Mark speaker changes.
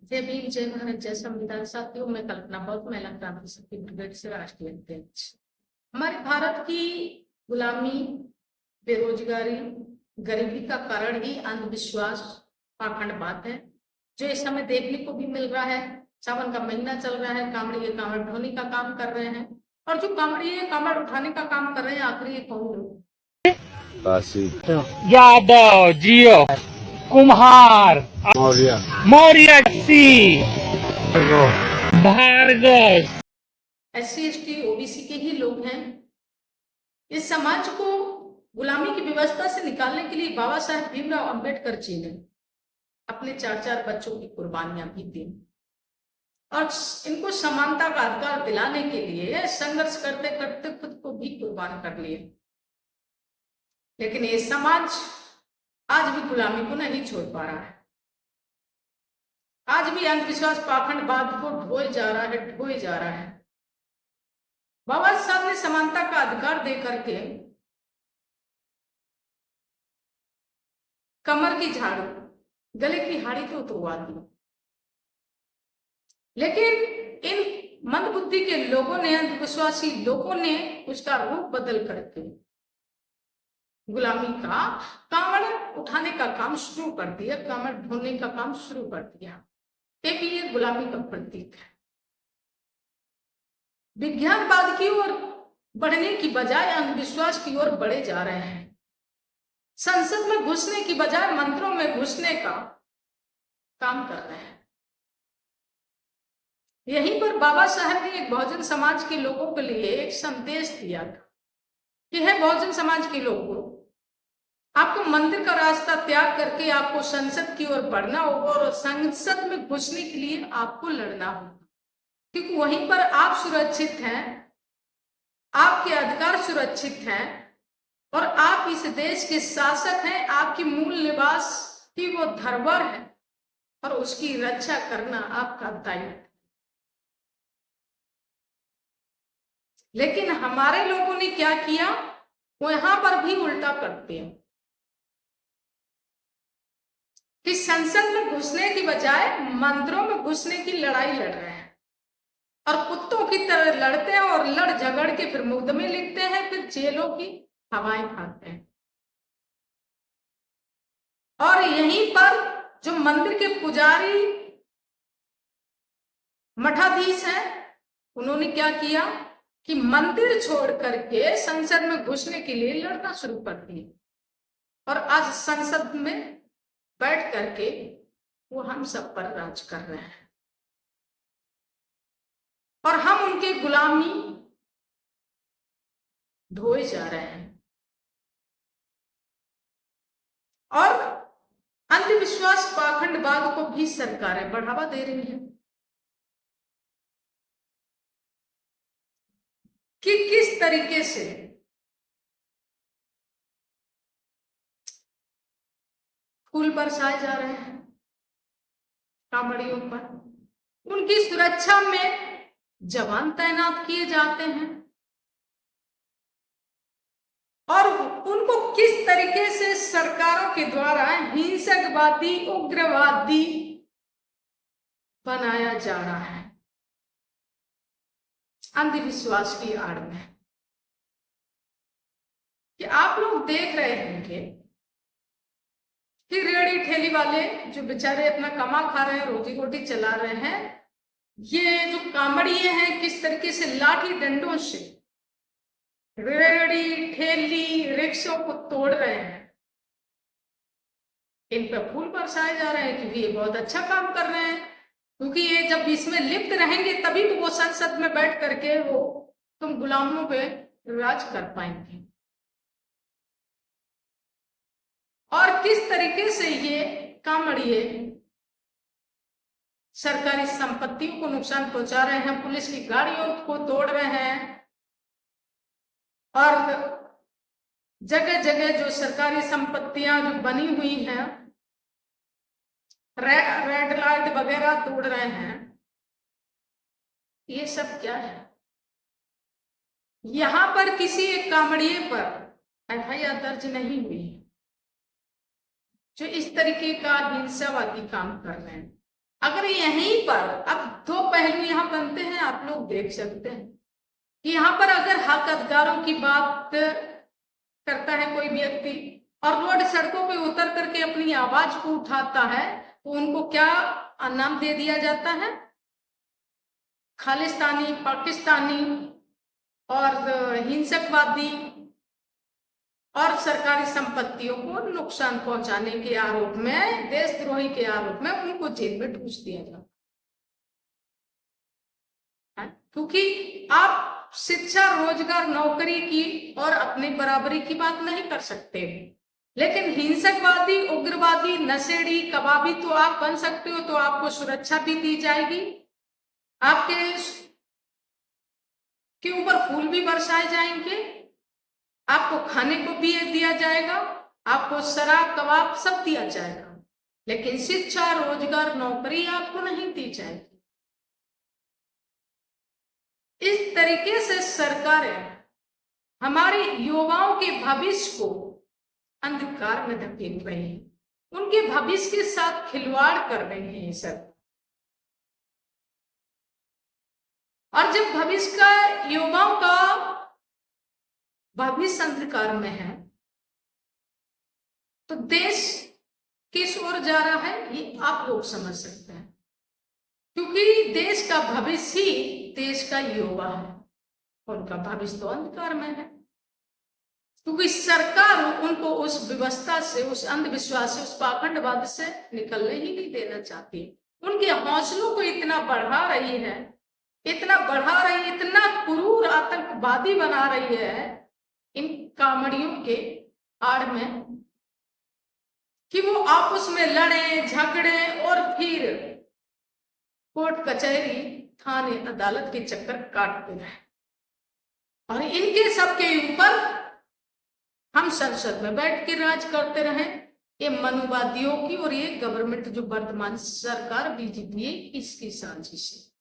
Speaker 1: जय भीम, जय भारत, जय संविधान। साथियों, मैं कल्पना बहुत महिला क्रांति शक्ति ब्रिगेड से राष्ट्रीय अध्यक्ष। हमारे भारत की गुलामी, बेरोजगारी, गरीबी का कारण ही अंधविश्वास, पाखंडवाद है, जो इस समय देखने को भी मिल रहा है। सावन का महीना चल रहा है, कांवड़िए कांवड़ ढोने का काम कर रहे हैं, और जो कांवड़िए कांवड़ उठाने का काम कर रहे हैं, आखिरी कौन लोग?
Speaker 2: काशी,
Speaker 3: यादव, जियो, कुम्हार,
Speaker 2: Maurya,
Speaker 3: Maurya, Bhargava,
Speaker 1: SC ST OBC के ही लोग हैं। इस समाज को गुलामी की व्यवस्था से निकालने के लिए बाबा साहेब भीमराव अंबेडकर जी ने अपने 4 बच्चों की कुर्बानियां भी दी, और इनको समानता का अधिकार दिलाने के लिए संघर्ष करते करते खुद को भी कुर्बान कर लिए। लेकिन ये समाज आज भी गुलामी को नहीं छोड़ पा रहा है। आज भी अंधविश्वास, पाखंडवाद को ढोए जा रहा है। बाबा साहब ने समानता का अधिकार दे करके कमर की झाड़ू, गले की हाड़ी तो उतरवा दी, लेकिन इन मंदबुद्धि के लोगों ने, अंधविश्वासी लोगों ने उसका रूप बदल करके गुलामी का कांवड़ उठाने का काम शुरू कर दिया, कांवड़ ढोने का काम शुरू कर दिया। ये गुलामी का प्रतीक है। विज्ञानवाद की ओर बढ़ने की बजाय अंधविश्वास की ओर बढ़े जा रहे हैं। संसद में घुसने की बजाय मंदिरों में घुसने का काम कर रहे हैं। यहीं पर बाबा साहब ने एक बहुजन समाज के लोगों के लिए एक संदेश दिया था कि है बहुजन समाज के लोगों, आपको मंदिर का रास्ता त्याग करके आपको संसद की ओर बढ़ना होगा, और संसद में घुसने के लिए आपको लड़ना होगा, क्योंकि वहीं पर आप सुरक्षित हैं, आपके अधिकार सुरक्षित हैं, और आप इस देश के शासक हैं। आपकी मूल निवास की वो धरोहर है, और उसकी रक्षा करना आपका दायित्व है। लेकिन हमारे लोगों ने क्या किया, वो यहां पर भी उल्टा करते हैं कि संसद में घुसने की बजाय मंदिरों में घुसने की लड़ाई लड़ रहे हैं, और कुत्तों की तरह लड़ते हैं, और लड़ झगड़ के फिर मुकदमे लिखते हैं, फिर जेलों की हवाएं खाते हैं। और यहीं पर जो मंदिर के पुजारी, मठाधीश हैं, उन्होंने क्या किया कि मंदिर छोड़ करके संसद में घुसने के लिए लड़ना शुरू कर दिया, और आज संसद में बैठ करके वो हम सब पर राज कर रहे हैं, और हम उनके गुलामी ढोए जा रहे हैं। और अंधविश्वास, पाखंडवाद को भी सरकारें बढ़ावा दे रही हैं कि किस तरीके से फूल बरसाए जा रहे हैं कांवड़ियों पर, उनकी सुरक्षा में जवान तैनात किए जाते हैं, और उनको किस तरीके से सरकारों के द्वारा हिंसकवादी, उग्रवादी बनाया जा रहा है अंधविश्वास की आड़ में। कि आप लोग देख रहे होंगे कि रेहड़ी ठेली वाले जो बेचारे अपना कमा खा रहे हैं, रोजी रोटी चला रहे हैं, ये जो कांवड़िए हैं किस तरीके से लाठी डंडों से रेहड़ी ठेली रिक्शों को तोड़ रहे हैं, इन पर फूल बरसाए जा रहे हैं, क्योंकि ये बहुत अच्छा काम कर रहे हैं। क्योंकि ये जब इसमें लिप्त रहेंगे तभी तो वो संसद में बैठ करके वो तुम गुलामों पे राज कर पाएंगे। और किस तरीके से ये कांवड़िए सरकारी संपत्तियों को नुकसान पहुंचा रहे हैं, पुलिस की गाड़ियों को तोड़ रहे हैं, और जगह जगह जो सरकारी संपत्तियां जो बनी हुई हैं, रेड लाइट वगैरह तोड़ रहे हैं। ये सब क्या है? यहां पर किसी एक कांवड़िए पर FIR दर्ज नहीं हुई जो इस तरीके का हिंसावादी काम कर रहे हैं, अगर यहीं पर अब दो पहलू यहाँ बनते हैं, आप लोग देख सकते हैं कि यहाँ पर अगर हक अधिकारों की बात करता है कोई व्यक्ति और रोड सड़कों पे उतर करके अपनी आवाज को उठाता है, तो उनको क्या नाम दे दिया जाता है? खालिस्तानी, पाकिस्तानी और हिंसकवादी और सरकारी संपत्तियों को नुकसान पहुंचाने के आरोप में, देशद्रोही के आरोप में उनको जेल में ठूस दिया जाता है। क्योंकि आप शिक्षा, रोजगार, नौकरी की और अपनी बराबरी की बात नहीं कर सकते, लेकिन हिंसकवादी, उग्रवादी, नशेड़ी, कबाबी तो आप बन सकते हो, तो आपको सुरक्षा भी दी जाएगी, आपके ऊपर फूल भी बरसाए जाएंगे, आपको खाने को भी दिया जाएगा, आपको शराब, कबाब सब दिया जाएगा, लेकिन शिक्षा, रोजगार, नौकरी आपको नहीं दी जाएगी। इस तरीके से सरकारें हमारे युवाओं के भविष्य को अंधकार में धकेल रही हैं, उनके भविष्य के साथ खिलवाड़ कर रही हैं सर। और जब भविष्य का, युवाओं का भविष्य अंधकार में है, तो देश किस ओर जा रहा है ये आप लोग समझ सकते हैं, क्योंकि देश का भविष्य ही देश का युवा है, उनका भविष्य तो अंधकार में है, क्योंकि सरकार उनको उस व्यवस्था से, उस अंधविश्वास से, उस पाखंडवाद से निकलने ही नहीं देना चाहती। उनके हौसलों को इतना बढ़ा रही है, इतना बढ़ा रही है, इतना क्रूर आतंकवादी बना रही है इन कामड़ियों के आड़ में, कि वो आपस में लड़े, झगड़े और फिर कोर्ट कचहरी, थाने, अदालत के चक्कर काटते रहे, और इनके सबके ऊपर हम संसद में बैठ के राज करते रहे। ये मनुवादियों की और ये गवर्नमेंट जो वर्तमान सरकार बीजेपी है, इसकी साजिश है।